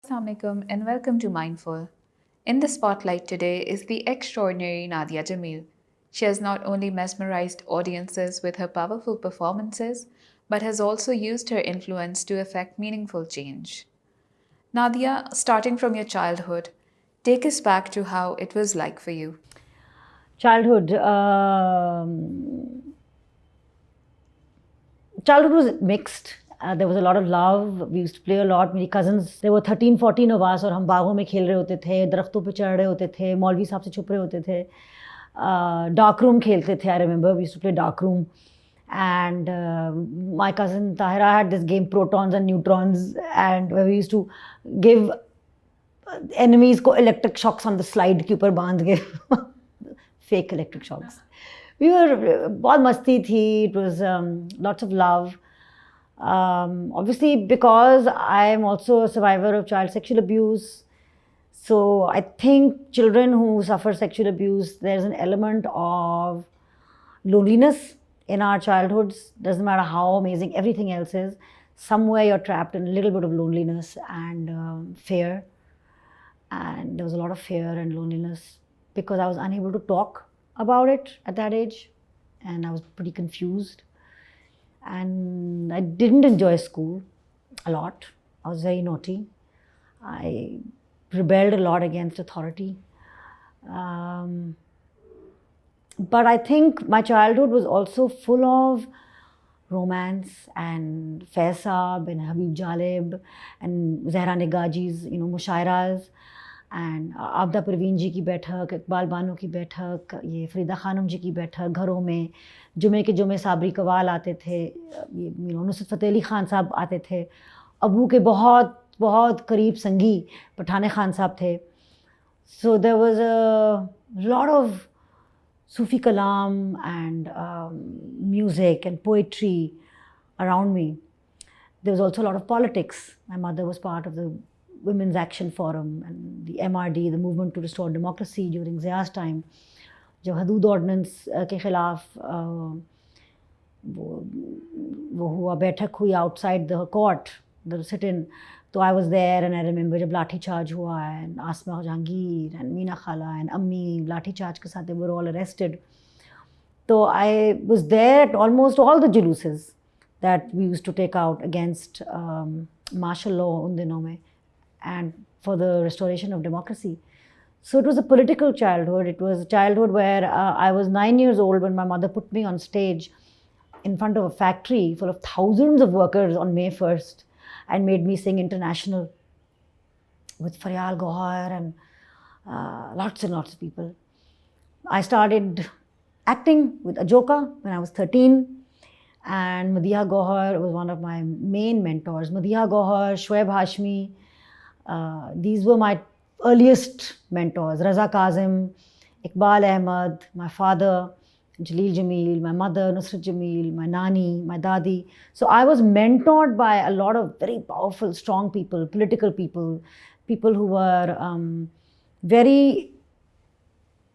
Assalamualaikum and welcome to Mindful. In the spotlight today is the extraordinary Nadia Jamil. She has not only mesmerized audiences with her powerful performances, but has also used her influence to effect meaningful change. Nadia, starting from your childhood, take us back to how it was like for you. Childhood. Childhood was mixed. There was a lot of love. We used to play a lot. My cousins, there were 13, 14 of us, और हम बागों में खेल रहे होते थे, दरख्तों पे चढ़ रहे होते थे, मौलवी साहब से छुप रहे होते थे. Dark room खेलते थे. I remember we used to play dark room. And my cousin Tahira had this game Protons and Neutrons, and where we used to give enemies को electric shocks on the slide के ऊपर बांध के fake electric shocks. We were बहुत मस्ती थी. It was lots of love. Obviously, because I am also a survivor of child sexual abuse, so I think children who suffer sexual abuse, there's an element of loneliness in our childhoods. Doesn't matter how amazing everything else is, somewhere you're trapped in a little bit of loneliness and fear. And there was a lot of fear and loneliness because I was unable to talk about it at that age, and I was pretty confused. And I didn't enjoy school a lot. I was very naughty. I rebelled a lot against authority. But I think my childhood was also full of romance and Faisab and Habib Jalib and Zahra Negaji's, mushairas. And आपदा परवीन जी की बैठक, इकबाल बानो की बैठक, ये फरीदा खानम जी की बैठक घरों में, जुमे के जुमे साबरी कवाल आते थे, ये नुसरत फ़तेह अली ख़ान साहब आते थे, अबू के बहुत बहुत करीब संगी पठाने खान साहब थे. So there was a lot of Sufi kalam and music and poetry around me. There was also a lot of politics. My mother was part of the Women's Action Forum and the MRD, the Movement to Restore Democracy during Zia's time. जब हदूद ordinance के ख़िलाफ़ वो हुआ, बैठक हुई outside the court, the sit in, तो I was there and I remember जब लाठी चार्ज हुआ एंड आसमा जहांगीर एंड मीना खाला एंड अम्मी लाठी चार्ज के साथ दे वर ऑल अरेस्टेड. तो I was there at almost all the जुलूसेस that we used to take out against martial law उन दिनों में and for the restoration of democracy. So it was a political childhood. It was a childhood where I was 9 years old when my mother put me on stage in front of a factory full of thousands of workers on May 1st and made me sing International with Faryal Gohar and lots and lots of people. I started acting with Ajoka when I was 13. And Madiha Gohar was one of my main mentors. Madiha Gohar, Shoaib Hashmi, these were my earliest mentors. Raza Kazim, Iqbal Ahmed, my father, Jalil Jamil, my mother, Nusrat Jamil, my nani, my dadi. So I was mentored by a lot of very powerful, strong people, political people, people who were very,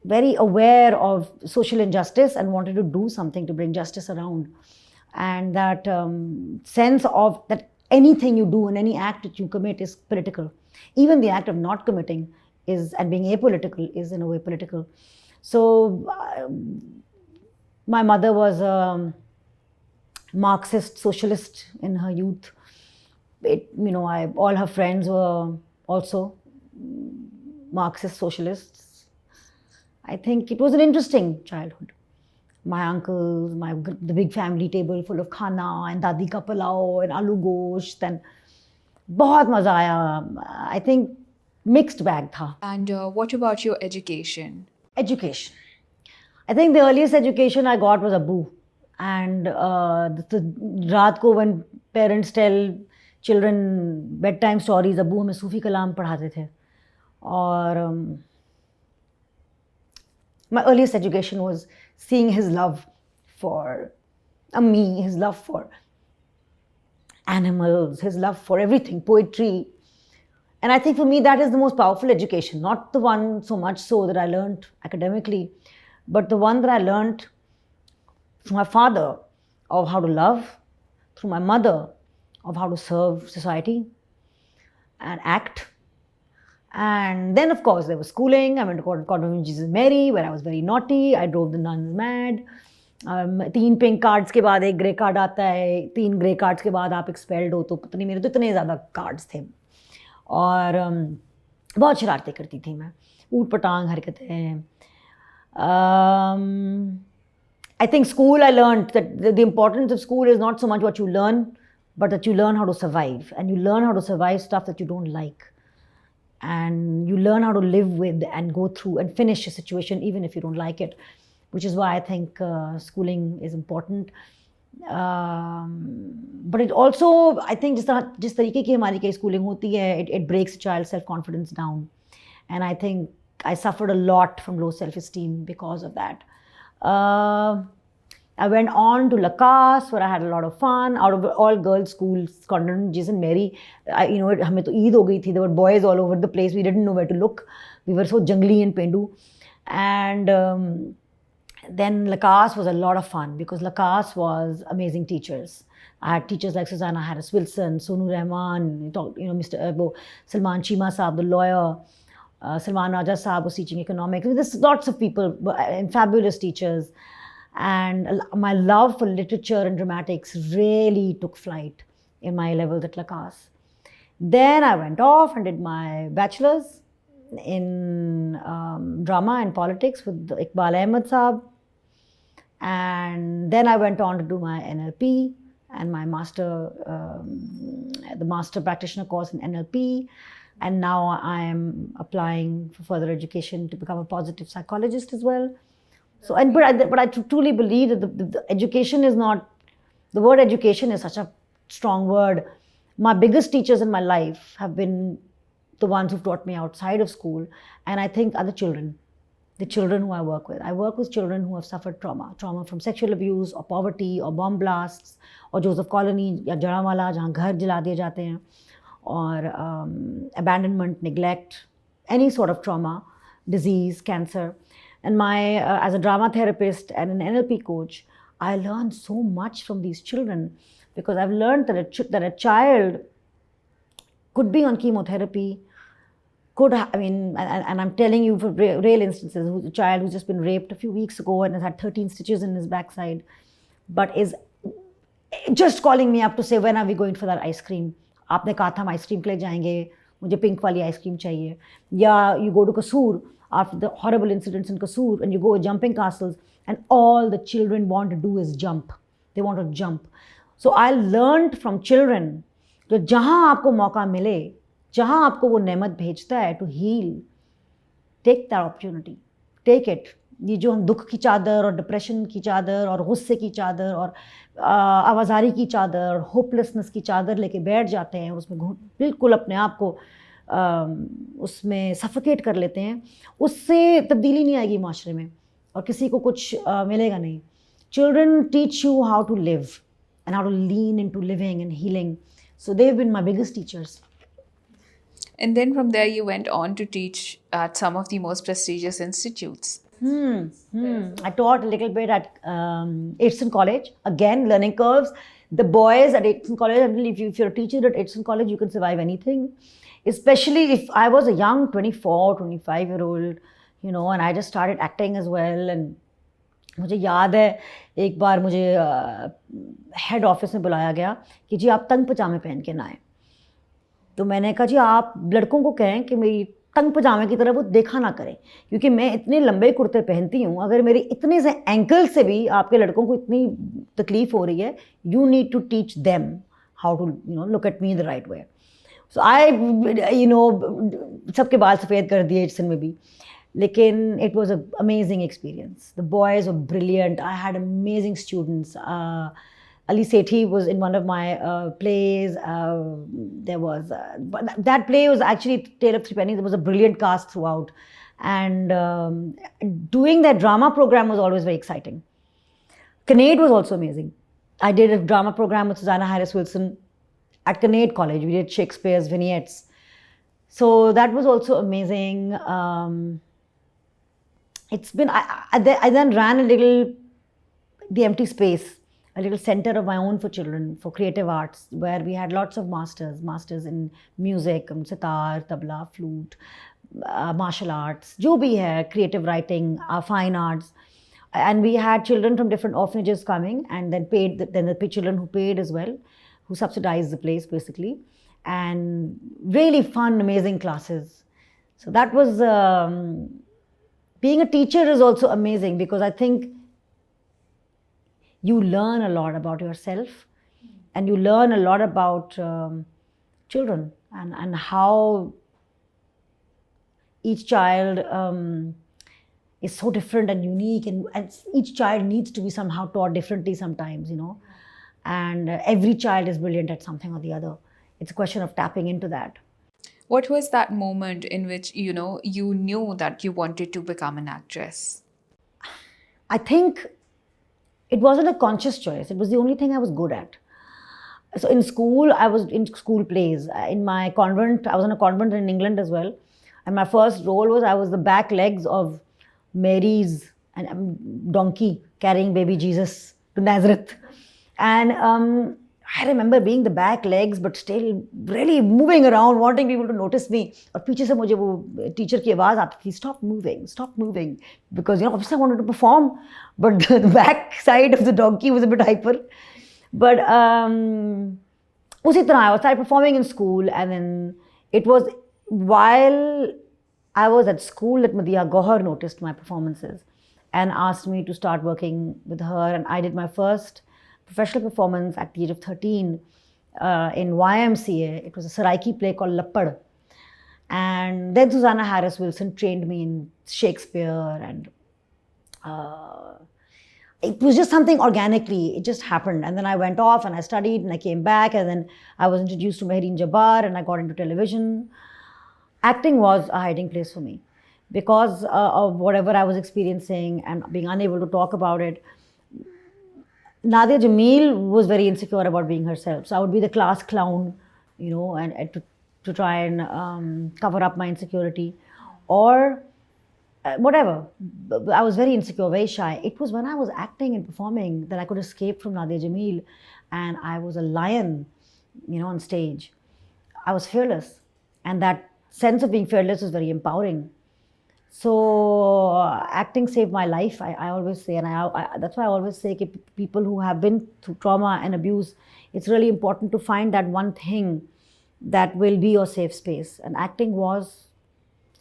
very aware of social injustice and wanted to do something to bring justice around. And that sense of that anything you do and any act that you commit is political. Even the act of not committing is, and being apolitical, is in a way political. So my mother was a Marxist socialist in her youth. All her friends were also Marxist socialists. I think it was an interesting childhood. My uncles, the big family table full of khana and dadi ka pulao and aloo gosht, and बहुत मज़ा आया. I think mixed bag था. And what about your education? Education. I think the earliest education I got was Abu. And रात को when parents tell children bedtime stories, Abu हमें सूफी कलाम पढ़ाते थे. और my earliest education was seeing his love for me, his love for animals, his love for everything, poetry. And I think for me that is the most powerful education, not the one so much so that I learned academically, but the one that I learned through my father of how to love, through my mother of how to serve society and act, And then, of course, there was schooling. I went to Convent of Jesus Mary, where I was very naughty. I drove the nuns mad. 3 pink cards के बाद एक grey card आता है, 3 grey cards के बाद आप expelled हो, तो पता नहीं मेरे तो इतने ज़्यादा कार्ड्स थे और बहुत शरारतें करती थी मैं, ऊट पटांग हरकतें. I think school, I learned that the importance of school is not so much what you learn, but that you learn how to survive, and you learn how to survive stuff that you don't like, and you learn how to live with and go through and finish a situation even if you don't like it, which is why I think schooling is important. But it also, I think जिस तरीके की हमारी कई schooling होती है, it breaks a child's self-confidence down, and I think I suffered a lot from low self-esteem because of that. I went on to Lakas, where I had a lot of fun. Out of all girls schools, Convent of Jesus Mary, हमें तो ईद हो गई थी. There were boys all over the place. We didn't know where to look. We were so jungly and pendu. And then Lakas was a lot of fun because Lakas was amazing teachers. I had teachers like Susanna Harris Wilson, Sonu Rahman, Mr. Salman Chima Saab, the lawyer. Salman Raja Saab was teaching economics. There's lots of people and fabulous teachers. And my love for literature and dramatics really took flight in my levels at Lakas. Then I went off and did my bachelor's in drama and politics with Iqbal Ahmed Saab. And then I went on to do my NLP and my the master practitioner course in NLP. And now I am applying for further education to become a positive psychologist as well. So, but I truly believe that the education is not, the word education is such a strong word. My biggest teachers in my life have been the ones who've taught me outside of school, and I think are the children who I work with. I work with children who have suffered trauma from sexual abuse or poverty or bomb blasts or Joseph Colony या जड़ावाला जहाँ घर जला दिए जाते हैं, or abandonment, neglect, any sort of trauma, disease, cancer. And as a drama therapist and an NLP coach, I learned so much from these children because I've learned that a child could be on chemotherapy, and I'm telling you for real instances, a child who's just been raped a few weeks ago and has had 13 stitches in his backside, but is just calling me up to say, when are we going for that ice cream? आपने कहा था हम ice cream के लिए जाएंगे, मुझे pink वाली ice cream चाहिए. या you go to Kasur after the horrible incidents in Kasur, and you go to jumping castles, and all the children want to do is jump. They want to jump. So I learned from children that जहाँ आपको मौका मिले, जहाँ आपको वो नेमत भेजता है to heal, take that opportunity, take it. ये जो हम दुख की चादर और डिप्रेशन की चादर और गुस्से की चादर और आवाज़ारी की चादर और होपलेसनेस की चादर लेके बैठ जाते हैं, उसमें बिल्कुल अपने आप को उसमें सफोकेट कर लेते हैं, उससे तब्दीली नहीं आएगी माशरे में और किसी को कुछ मिलेगा नहीं. Children teach you how to live and how to lean into living and healing. So they've been my biggest teachers. And then from there you went on to teach at some of the most prestigious institutes. I taught a little bit at Edson College. Again, learning curves. The boys at Edson College, I believe if you're a teacher at Edson College, you can survive anything. Especially if I was a young 24, 25-year-old, and I just started acting as well. And मुझे याद है एक बार मुझे head office में बुलाया गया कि जी आप तंग पजामे पहन के ना आए. तो मैंने कहा जी आप लड़कों को कहें कि मेरी तंग पजामे की तरह वो देखा ना करें, क्योंकि मैं इतने लंबे कुर्ते पहनती हूँ, अगर मेरी इतने से एंकल से भी आपके लड़कों को इतनी तकलीफ़ हो रही है, you need to teach them how to look at me the right way. So I सबके बाल सफ़ेद कर दिए एडसन में भी, लेकिन it was an amazing experience. The boys were brilliant. I had amazing students. Ali Sethi was in one of my plays. There was that play was actually Tale of Three Pennies. There was a brilliant cast throughout, and doing that drama program was always very exciting. Kinnaid was also amazing. I did a drama program with Susanna Harris Wilson at Kinnaid College. We did Shakespeare's vignettes, so that was also amazing. It's been I then ran a little the empty space a little center of my own for children, for creative arts, where we had lots of masters in music, sitar, tabla, flute, martial arts, jo bhi hai, creative writing, fine arts. And we had children from different orphanages coming, and then the children who paid as well, who subsidized the place basically, and really fun, amazing classes. So that was, being a teacher is also amazing, because I think you learn a lot about yourself, and you learn a lot about children, and how each child is so different and unique, and each child needs to be somehow taught differently sometimes, and every child is brilliant at something or the other. It's a question of tapping into that. What was that moment in which, you knew that you wanted to become an actress? I think it wasn't a conscious choice. It was the only thing I was good at. So in school, I was in school plays. In my convent, I was in a convent in England as well. And my first role was, I was the back legs of Mary's and donkey carrying baby Jesus to Nazareth. And I remember being the back legs, but still really moving around, wanting people to notice me. और पीछे से मुझे वो teacher की आवाज़ आती थी, stop moving, because obviously I wanted to perform, but the back side of the donkey was a bit hyper. But उसी तरह I started performing in school, and then it was while I was at school that Nadia Jamil noticed my performances and asked me to start working with her, and I did my first professional performance at the age of 13 in YMCA. It was a Saraiki play called Lappad. And then Susanna Harris Wilson trained me in Shakespeare, and it was just something organically, it just happened. And then I went off and I studied and I came back, and then I was introduced to Mehreen Jabbar and I got into television. Acting was a hiding place for me because of whatever I was experiencing and being unable to talk about it. Nadia Jamil was very insecure about being herself. So I would be the class clown, and to try and cover up my insecurity, or whatever. I was very insecure, very shy. It was when I was acting and performing that I could escape from Nadia Jamil, and I was a lion, on stage. I was fearless, and that sense of being fearless was very empowering. So acting saved my life, I always say, and that's why I always say people who have been through trauma and abuse, it's really important to find that one thing that will be your safe space. And acting was,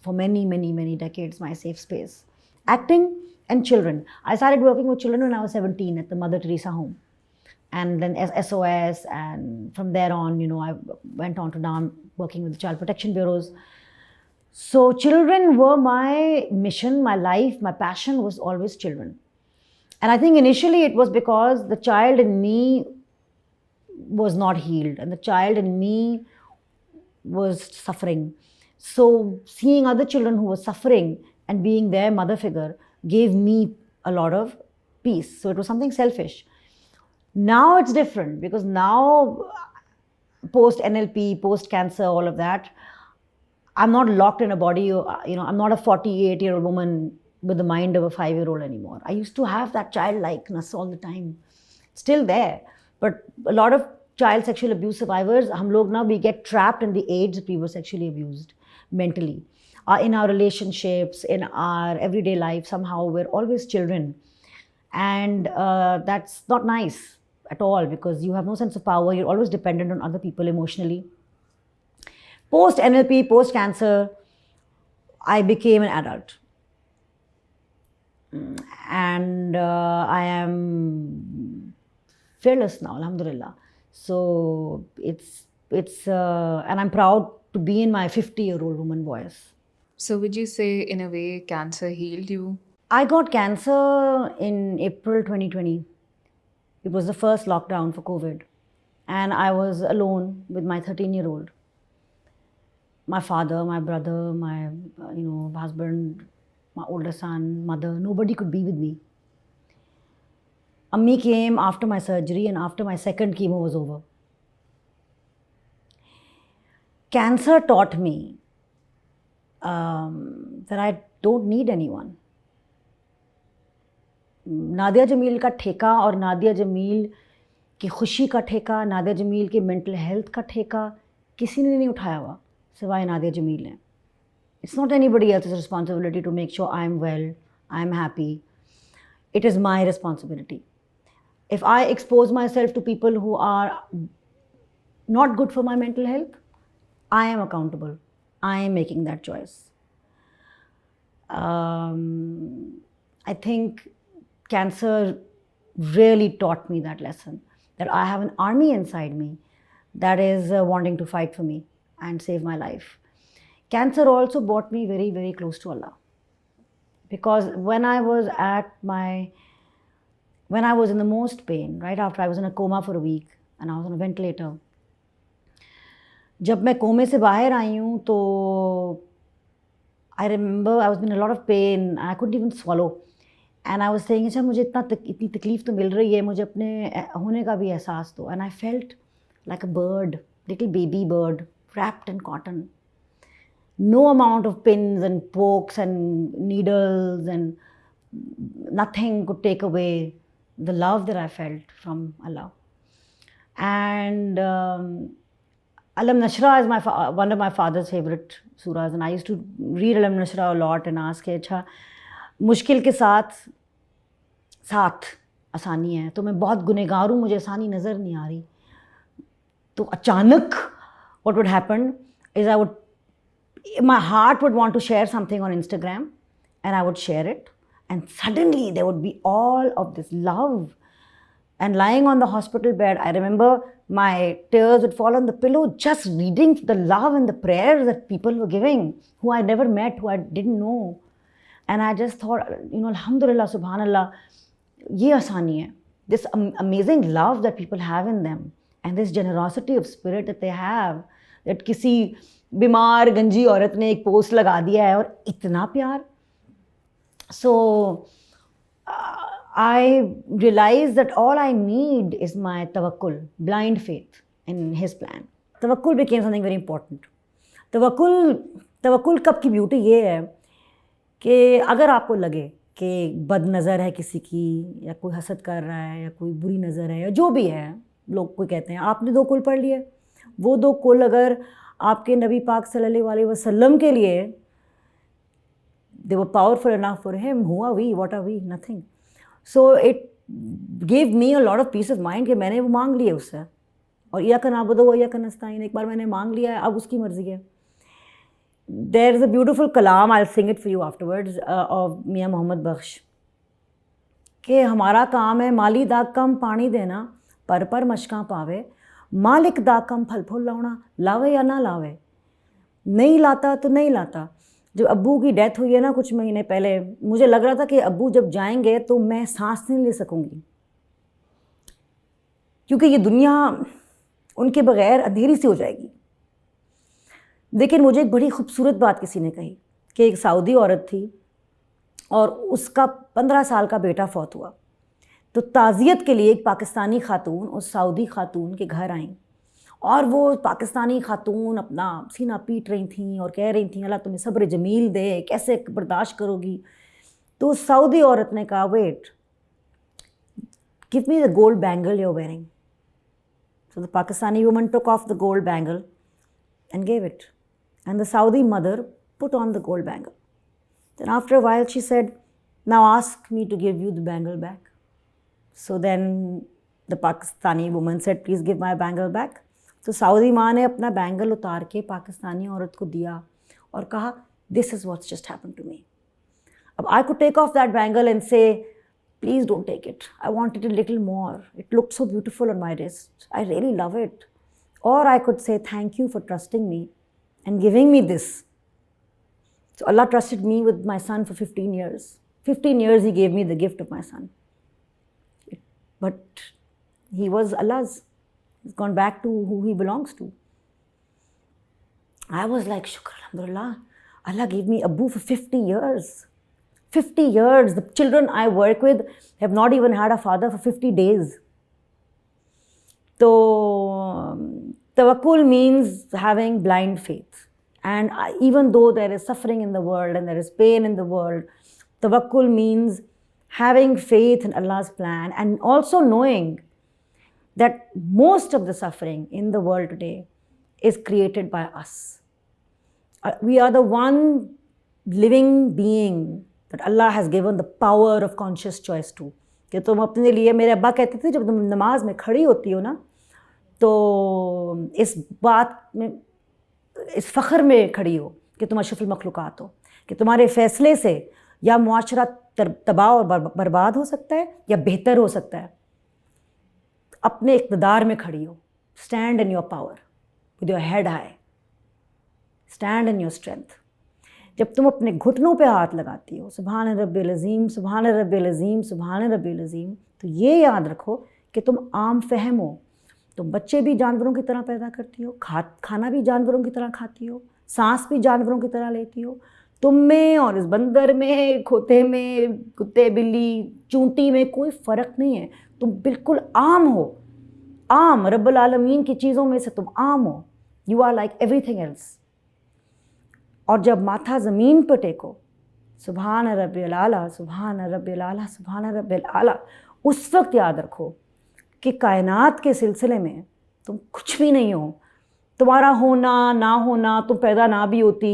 for many, many, many decades, my safe space. Acting and children. I started working with children when I was 17 at the Mother Teresa home. And then SOS, and from there on, I went on to now working with the child protection bureaus. So children were my mission, my life, my passion was always children. And I think initially it was because the child in me was not healed, and the child in me was suffering. So seeing other children who were suffering and being their mother figure gave me a lot of peace. So it was something selfish. Now it's different, because now, post NLP, post cancer, all of that, I'm not locked in a body, I'm not a 48-year-old woman with the mind of a 5-year-old anymore. I used to have that childlikeness all the time. It's still there. But a lot of child sexual abuse survivors, we get trapped in the age that we were sexually abused mentally. In our relationships, in our everyday life, somehow we're always children. And that's not nice at all, because you have no sense of power. You're always dependent on other people emotionally. Post NLP, post cancer, I became an adult. And I am fearless now, alhamdulillah. So it's and I'm proud to be in my 50-year-old woman voice. So would you say, in a way, cancer healed you? I got cancer in April 2020. It was the first lockdown for COVID. And I was alone with my 13-year-old. My father, my brother, my husband, my older son, mother, nobody could be with me. Ammi came after my surgery and after my second chemo was over. Cancer taught me that I don't need anyone. Nadia Jameel का ठेका और नादिया जमील की खुशी का ठेका, नादिया जमील की mental health का ठेका किसी ने नहीं उठाया हुआ सिवाय नादिया जमील ने. It's not anybody else's responsibility to make sure I'm well, I'm happy. It is my responsibility. If I expose myself to people who are not good for my mental health, I am accountable. I am making that choice. I think cancer really taught me that lesson, that I have an army inside me that is wanting to fight for me and save my life. Cancer also brought me very, very close to Allah. Because when I was in the most pain, right after I was in a coma for a week and I was on a ventilator, जब मैं कोमे से बाहर आई हूँ तो I remember I was in a lot of pain and I couldn't even swallow. And I was saying, अच्छा मुझे इतनी तकलीफ तो मिल रही है, मुझे अपने होने का भी एहसास दो. And I felt like a bird, little baby bird wrapped in cotton. No amount of pins and pokes and needles and nothing could take away the love that I felt from Allah. And Alam Nashra is one of my father's favorite surahs, and I used to read Alam Nashra a lot and ask, अच्छा मुश्किल के साथ आसानी है, तो मैं बहुत गुनहगार हूँ, मुझे आसानी नज़र नहीं आ रही. तो अचानक what would happen is my heart would want to share something on Instagram and I would share it, and suddenly there would be all of this love. And lying on the hospital bed, I remember my tears would fall on the pillow just reading the love and the prayers that people were giving, who I never met, who I didn't know. And I just thought, Alhamdulillah, Subhanallah, ye asani hai. This amazing love that people have in them and this generosity of spirit that they have, that किसी बीमार गंजी औरत ने एक post लगा दिया है और इतना प्यार. So I realized that all I need is my tawakkul, blind faith in His plan. Tawakkul became something very important. Tawakkul कब की ब्यूटी ये है कि अगर आपको लगे कि बद नज़र है किसी की, या कोई हसद कर रहा है, या कोई बुरी नज़र है, या जो भी है, लोग कोई कहते हैं आपने 2 कुल पढ़ लिए, वो 2 कुल अगर आपके नबी पाक सल्लल्लाहु अलैहि वसल्लम के लिए they were powerful enough for him, who are we, what are we, nothing. So it gave me a lot of peace of mind कि मैंने वो मांग लिए उससे, और इय्याका नअबुदु व इय्याका नस्ताईन एक बार मैंने मांग लिया है, अब उसकी मर्ज़ी है. There is a beautiful kalam, I'll sing it for you afterwards, of Miyan Mohammad Bakhsh, कि हमारा काम है माली दाग कम पानी देना, पर मशकां पावे, मालिक दाग कम फल फूल लाना, लावे या ना लावे, नहीं लाता तो नहीं लाता. जब अब्बू की डेथ हुई है ना कुछ महीने पहले, मुझे लग रहा था कि अब्बू जब जाएंगे तो मैं सांस नहीं ले सकूंगी, क्योंकि ये दुनिया उनके बगैर अंधेरी सी हो जाएगी. लेकिन मुझे एक बड़ी खूबसूरत बात किसी ने कही कि एक सऊदी औरत थी और उसका 15 साल का बेटा फौत हुआ, तो ताज़ियत के लिए एक पाकिस्तानी खातून उस सऊदी खातून के घर आई, और वो पाकिस्तानी खातून अपना सीना पीट रही थी और कह रही थी अल्लाह तुम्हें सब्र जमील दे, कैसे बर्दाश्त करोगी. तो सऊदी औरत ने कहा wait, give me the gold bangle you are wearing. So the Pakistani woman took off the gold bangle and gave it, and the Saudi mother put on the gold bangle. Then after a while she said, now ask me to give you the bangle back. So then the Pakistani woman said, please give my bangle back. So Saudi माँ ने अपना bangle उतार के पाकिस्तानी औरत को दिया और कहा, this is what's just happened to me. अब I could take off that bangle and say, please don't take it, I want it a little more, it looked so beautiful on my wrist, I really love it. Or I could say, thank you for trusting me and giving me this. So Allah trusted me with my son for 15 years. 15 years He gave me the gift of my son. But he was Allah's. He's gone back to who he belongs to. I was like, shukr, alhamdulillah. Allah gave me Abu for 50 years. 50 years. The children I work with have not even had a father for 50 days. So, tawakkul means having blind faith. And even though there is suffering in the world and there is pain in the world, tawakkul means having faith in Allah's plan, and also knowing that most of the suffering in the world today is created by us. We are the one living being that Allah has given the power of conscious choice to. کہ تم اپنے لیے, میرے ابا کہتے تھے جب تم نماز میں کھڑی ہوتی ہو نا تو اس بات میں, اس فخر میں کھڑی ہو کہ تم اشرف المخلوقات ہو, کہ تمہارے فیصلے سے یا معاشرہ تباہ اور برباد ہو سکتا ہے یا بہتر ہو سکتا ہے. اپنے اقتدار میں کھڑی ہو. Stand in your power with your head high, stand in your strength. جب تم اپنے گھٹنوں پہ ہاتھ لگاتی ہو, سبحان رب العظیم سبحان رب العظیم سبحان رب العظیم, تو یہ یاد رکھو کہ تم عام فہم ہو. تم بچے بھی جانوروں کی طرح پیدا کرتی ہو, کھانا بھی جانوروں کی طرح کھاتی ہو, سانس بھی جانوروں کی طرح لیتی ہو. تم میں اور اس بندر میں, کھوتے میں, کتے بلی چونٹی میں کوئی فرق نہیں ہے. تم بالکل عام ہو, عام رب العالمین کی چیزوں میں سے تم عام ہو. You are like everything else. اور جب ماتھا زمین پہ ٹیکو, سبحان رب الاعلیٰ سبحان رب الاعلیٰ سبحان رب الاعلیٰ, اس وقت یاد رکھو کہ کائنات کے سلسلے میں تم کچھ بھی نہیں ہو. تمہارا ہونا نہ ہونا, تم پیدا نہ بھی ہوتی,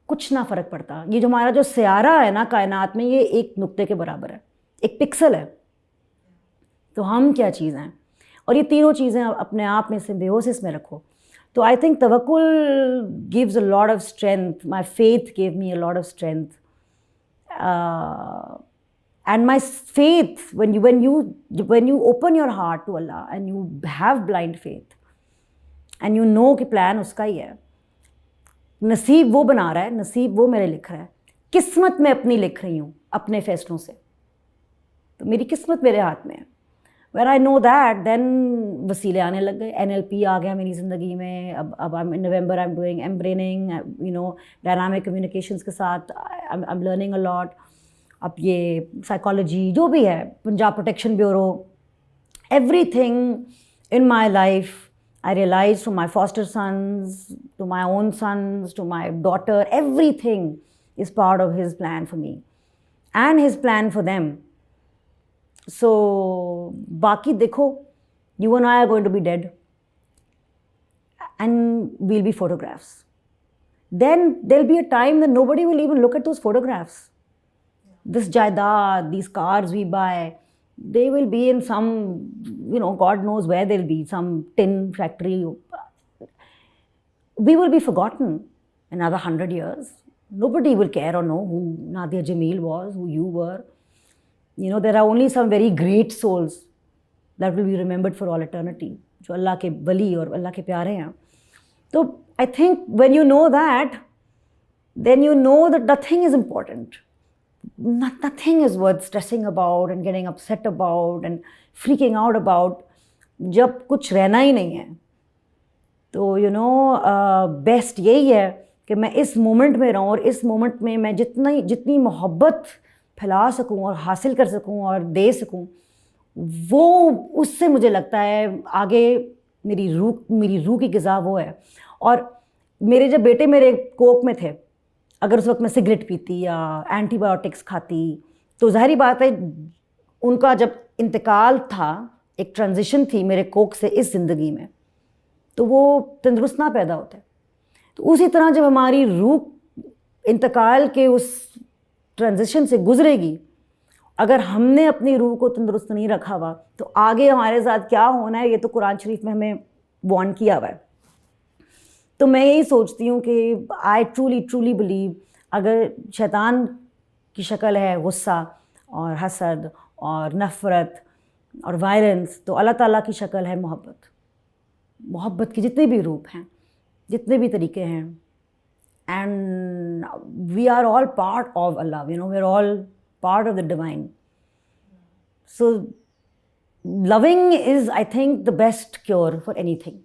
کچھ نہ فرق پڑتا. یہ جو ہمارا جو سیارہ ہے نا کائنات میں, یہ ایک نقطے کے برابر ہے, ایک پکسل ہے. تو ہم کیا چیز ہیں؟ اور یہ تینوں چیزیں اپنے آپ میں سمبیوسس میں رکھو. تو آئی تھنک توکل gives a lot of strength. My faith gave me a lot of strength. And my faith, when you open your heart to Allah and you have blind faith and you know کہ plan اس کا ہی ہے, نصیب وہ بنا رہا ہے, نصیب وہ میرے لکھ رہا ہے, قسمت میں اپنی لکھ رہی ہوں اپنے فیصلوں سے. تو میری قسمت میرے ہاتھ میں ہے. When I know that, then وسیلے آنے لگ گئے. NLP آ گیا میری زندگی میں. اب in November I'm doing embraining, dynamic communications کے ساتھ I'm learning a lot. اب یہ سائیکالوجی جو بھی ہے, Punjab protection bureau, everything in my life I realized, from my foster sons to my own sons to my daughter, everything is part of his plan for me and his plan for them. So باقی دیکھو, you and I are going to be dead and we'll be photographs. Then there'll be a time that nobody will even look at those photographs. This jaidaad, these cars we buy, they will be in some, God knows where they'll be, some tin factory. We will be forgotten in another 100 years. Nobody will care or know who Nadia Jamil was, who you were. There are only some very great souls that will be remembered for all eternity, جو اللہ کے ولی اور اللہ کے پیارے ہیں. تو I think when you know that, then you know that nothing is important. Nothing is worth stressing about and getting upset about and freaking out about. جب کچھ رہنا ہی نہیں ہے تو بیسٹ یہی ہے کہ میں اس مومنٹ میں رہوں, اور اس مومنٹ میں میں جتنی محبت پھیلا سکوں اور حاصل کر سکوں اور دے سکوں, وہ اس سے مجھے لگتا ہے آگے میری روح کی غذا وہ ہے. اور میرے جب بیٹے میرے کوک میں تھے, اگر اس وقت میں سگریٹ پیتی یا اینٹی بایوٹکس کھاتی, تو ظاہری بات ہے ان کا جب انتقال تھا, ایک ٹرانزیشن تھی میرے کوک سے اس زندگی میں, تو وہ تندرست نہ پیدا ہوتے. تو اسی طرح جب ہماری روح انتقال کے اس ٹرانزیشن سے گزرے گی, اگر ہم نے اپنی روح کو تندرست نہیں رکھا ہوا, تو آگے ہمارے ساتھ کیا ہونا ہے یہ تو قرآن شریف میں ہمیں وارن کیا ہوا ہے. تو میں یہی سوچتی ہوں کہ آئی ٹرولی بلیو, اگر شیطان کی شکل ہے غصہ اور حسد اور نفرت اور وائلنس, تو اللہ تعالیٰ کی شکل ہے محبت کی جتنے بھی روپ ہیں, جتنے بھی طریقے ہیں. And we are all part of Allah, we're all part of the divine. So loving is, I think, the best cure for anything.